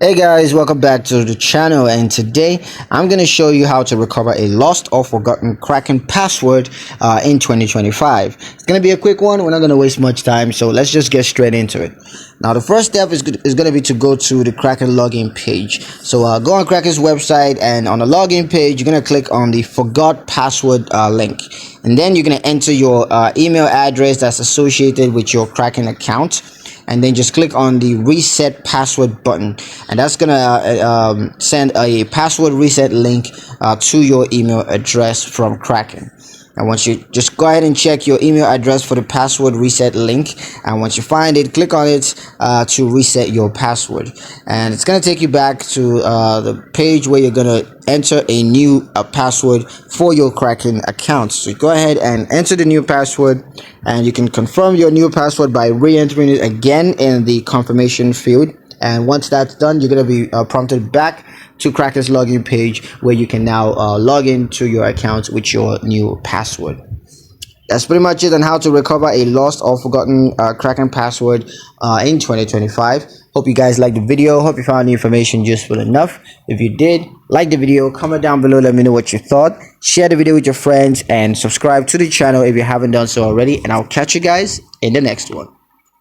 Hey guys, welcome back to the channel, and today I'm going to show you how to recover a lost or forgotten Kraken password in 2025. It's going to be a quick one. We're not going to waste much time, so let's just get straight into it. Now the first step is going to be to go to the Kraken login page. So go on Kraken's website, and on the login page you're going to click on the forgot password link, and then you're going to enter your email address that's associated with your Kraken account, and then just click on the reset password button, and that's gonna send a password reset link to your email address from Kraken. And once you just go ahead and check your email address for the password reset link, and once you find it, click on it to reset your password, and it's going to take you back to the page where you're going to enter a new password for your Kraken account. So go ahead and enter the new password, and you can confirm your new password by re-entering it again in the confirmation field. And once that's done, you're going to be prompted back to Kraken's login page, where you can now log into your account with your new password. That's pretty much it on how to recover a lost or forgotten Kraken password in 2025. Hope you guys liked the video. Hope you found the information useful enough. If you did, like the video, comment down below, let me know what you thought. Share the video with your friends, and subscribe to the channel if you haven't done so already. And I'll catch you guys in the next one.